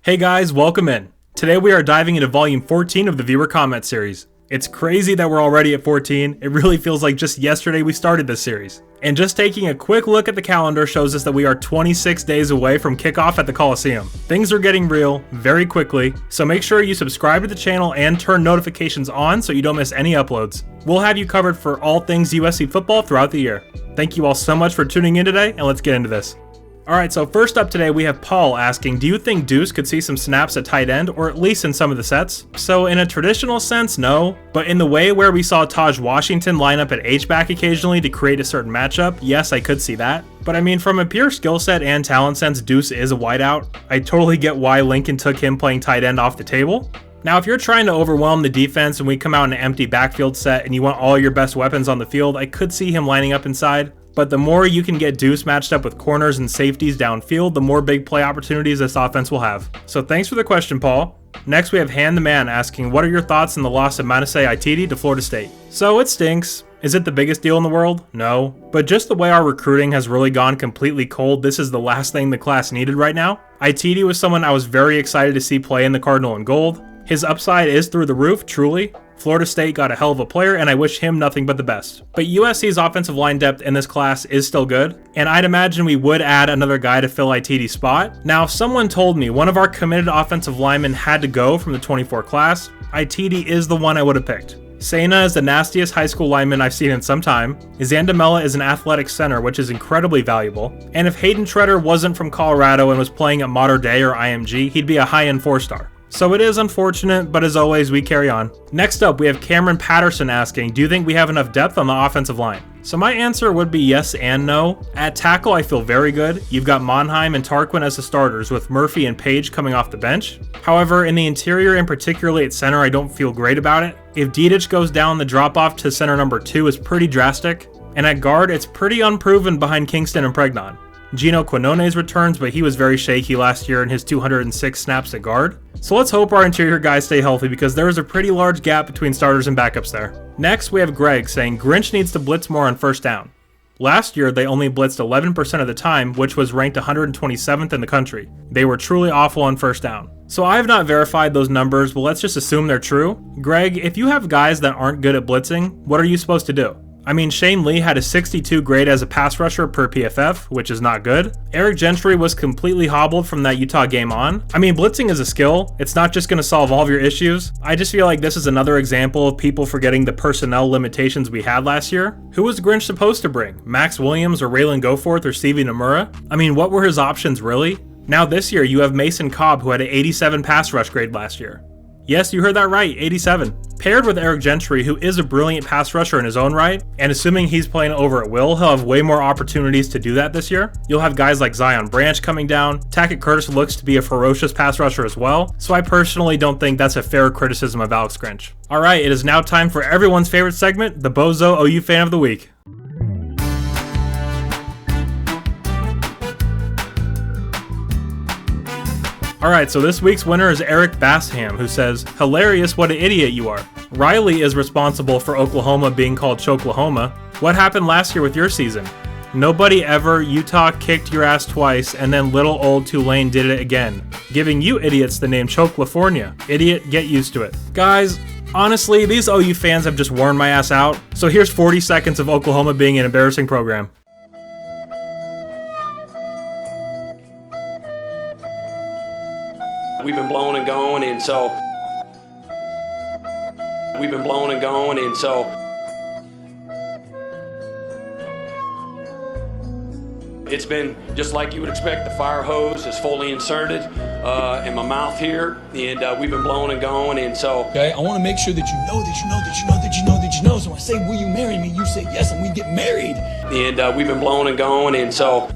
Hey guys, welcome in. Today we are diving into volume 14 of the viewer comment series. It's crazy that we're already at 14. It really feels like just yesterday we started this series. And just taking a quick look at the calendar shows us that we are 26 days away from kickoff at the Coliseum. Things are getting real very quickly, so make sure you subscribe to the channel and turn notifications on so you don't miss any uploads. We'll have you covered for all things USC football throughout the year. Thank you all so much for tuning in today, and let's get into this. Alright, so first up today we have Paul asking, do you think Deuce could see some snaps at tight end, or at least in some of the sets? So in a traditional sense, no, but in the way where we saw Taj Washington line up at H-back occasionally to create a certain matchup, yes, I could see that. But I mean, from a pure skill set and talent sense, Deuce is a wideout. I totally get why Lincoln took him playing tight end off the table. Now, if you're trying to overwhelm the defense and we come out in an empty backfield set and you want all your best weapons on the field, I could see him lining up inside. But the more you can get Deuce matched up with corners and safeties downfield, the more big play opportunities this offense will have. So thanks for the question, Paul. Next, we have Han the Man asking, what are your thoughts on the loss of Manase Itete to Florida State? So it stinks. Is it the biggest deal in the world? No. But just the way our recruiting has really gone completely cold, this is the last thing the class needed right now. Itete was someone I was very excited to see play in the Cardinal and Gold. His upside is through the roof, truly. Florida State got a hell of a player, and I wish him nothing but the best. But USC's offensive line depth in this class is still good, and I'd imagine we would add another guy to fill Itete's spot. Now, if someone told me one of our committed offensive linemen had to go from the 24 class, Itete is the one I would have picked. Sena is the nastiest high school lineman I've seen in some time. Zandamela is an athletic center, which is incredibly valuable. And if Hayden Treader wasn't from Colorado and was playing at Mater Dei or IMG, he'd be a high-end 4-star. So it is unfortunate, but as always, we carry on. Next up, we have Cameron Patterson asking, do you think we have enough depth on the offensive line? So my answer would be yes and no. At tackle, I feel very good. You've got Monheim and Tarquin as the starters, with Murphy and Page coming off the bench. However, in the interior and particularly at center, I don't feel great about it. If Dedich goes down, the drop-off to center number 2 is pretty drastic. And at guard, it's pretty unproven behind Kingston and Pregnon. Gino Quinones returns, but he was very shaky last year in his 206 snaps at guard. So let's hope our interior guys stay healthy because there is a pretty large gap between starters and backups there. Next, we have Greg saying Grinch needs to blitz more on first down. Last year, they only blitzed 11% of the time, which was ranked 127th in the country. They were truly awful on first down. So I have not verified those numbers, but let's just assume they're true. Greg, if you have guys that aren't good at blitzing, what are you supposed to do? I mean, Shane Lee had a 62 grade as a pass rusher per PFF, which is not good. Eric Gentry was completely hobbled from that Utah game on. I mean, blitzing is a skill. It's not just going to solve all of your issues. I just feel like this is another example of people forgetting the personnel limitations we had last year. Who was Grinch supposed to bring? Max Williams or Raylan Goforth or Stevie Nomura? I mean, what were his options really? Now this year, you have Mason Cobb, who had an 87 pass rush grade last year. Yes, you heard that right, 87. Paired with Eric Gentry, who is a brilliant pass rusher in his own right, and assuming he's playing over at will, he'll have way more opportunities to do that this year. You'll have guys like Zion Branch coming down. Tackett Curtis looks to be a ferocious pass rusher as well, so I personally don't think that's a fair criticism of Alex Grinch. Alright, it is now time for everyone's favorite segment, the Bozo OU Fan of the Week. Alright, so this week's winner is Eric Bassham, who says, hilarious, what an idiot you are. Riley is responsible for Oklahoma being called Choklahoma. What happened last year with your season? Nobody ever. Utah kicked your ass twice, and then little old Tulane did it again, giving you idiots the name Chokelifornia. Idiot, get used to it. Guys, honestly, these OU fans have just worn my ass out, so here's 40 seconds of Oklahoma being an embarrassing program. We've been blowing and going, and so it's been just like you would expect. The fire hose is fully inserted in my mouth here, and we've been blowing and going, and so. Okay, I want to make sure that you know that you know that you know that you know that you know. So I say, will you marry me? You say yes, and we get married. And we've been blowing and going, and so.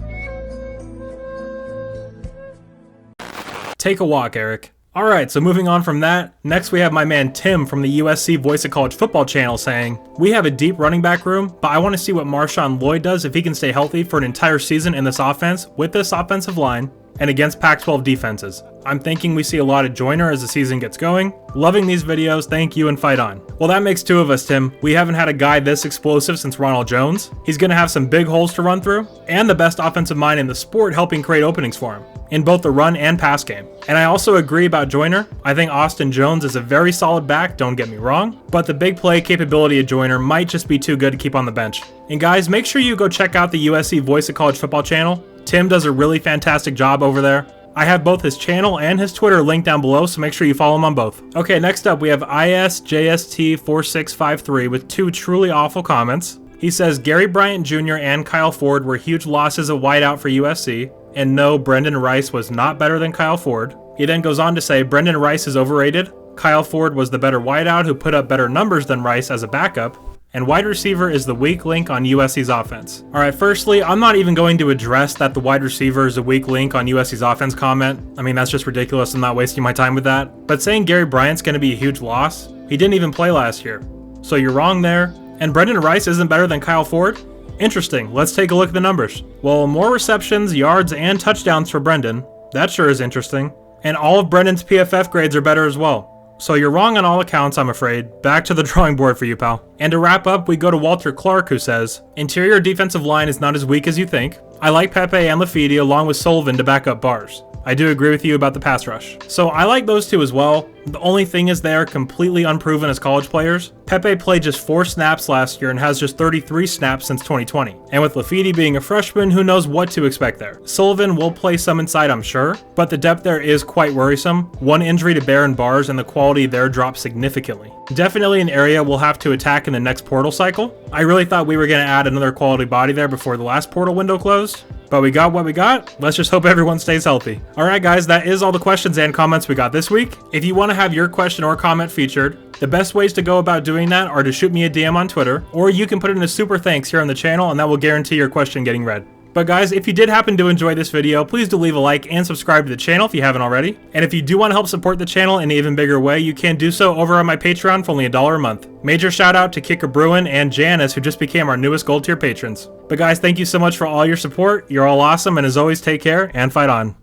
Take a walk, Eric. Alright, so moving on from that, next we have my man Tim from the USC Voice of College Football channel saying, we have a deep running back room, but I want to see what Marshawn Lloyd does if he can stay healthy for an entire season in this offense with this offensive line. and against Pac-12 defenses. I'm thinking we see a lot of Joyner as the season gets going. Loving these videos, thank you and fight on. Well, that makes two of us, Tim. We haven't had a guy this explosive since Ronald Jones. He's going to have some big holes to run through, and the best offensive mind in the sport helping create openings for him, in both the run and pass game. And I also agree about Joyner. I think Austin Jones is a very solid back, don't get me wrong, but the big play capability of Joyner might just be too good to keep on the bench. And guys, make sure you go check out the USC Voice of College Football channel. Tim does a really fantastic job over there. I have both his channel and his Twitter linked down below, so make sure you follow him on both. Okay, next up we have ISJST4653 with two truly awful comments. He says Gary Bryant Jr. and Kyle Ford were huge losses at wideout for USC, and no, Brenden Rice was not better than Kyle Ford. He then goes on to say Brenden Rice is overrated. Kyle Ford was the better wideout who put up better numbers than Rice as a backup, and wide receiver is the weak link on USC's offense. Alright, firstly, I'm not even going to address that the wide receiver is a weak link on USC's offense comment. I mean, that's just ridiculous. I'm not wasting my time with that. But saying Gary Bryant's going to be a huge loss, he didn't even play last year. So you're wrong there. And Brenden Rice isn't better than Kyle Ford? Interesting. Let's take a look at the numbers. Well, more receptions, yards, and touchdowns for Brenden. That sure is interesting. And all of Brendan's PFF grades are better as well. So you're wrong on all accounts, I'm afraid. Back to the drawing board for you, pal. And to wrap up, we go to Walter Clark, who says, interior defensive line is not as weak as you think. I like Pepe and Lafiti along with Sullivan to back up bars. I do agree with you about the pass rush. So I like those two as well. The only thing is they are completely unproven as college players. Pepe played just 4 snaps last year and has just 33 snaps since 2020. And with Lafiti being a freshman, who knows what to expect there. Sullivan will play some inside, I'm sure, but the depth there is quite worrisome. One injury to Bear and Bars and the quality there drops significantly. Definitely an area we'll have to attack in the next portal cycle. I really thought we were going to add another quality body there before the last portal window closed, but we got what we got. Let's just hope everyone stays healthy. Alright guys, that is all the questions and comments we got this week. If you want to have your question or comment featured, the best ways to go about doing that are to shoot me a DM on Twitter, or you can put in a super thanks here on the channel and that will guarantee your question getting read. But guys, if you did happen to enjoy this video, please do leave a like and subscribe to the channel if you haven't already. And if you do want to help support the channel in an even bigger way, you can do so over on my Patreon for only $1 a month. Major shout out to Kicker Bruin and Janice, who just became our newest gold tier patrons. But guys, thank you so much for all your support. You're all awesome, and as always, take care and fight on.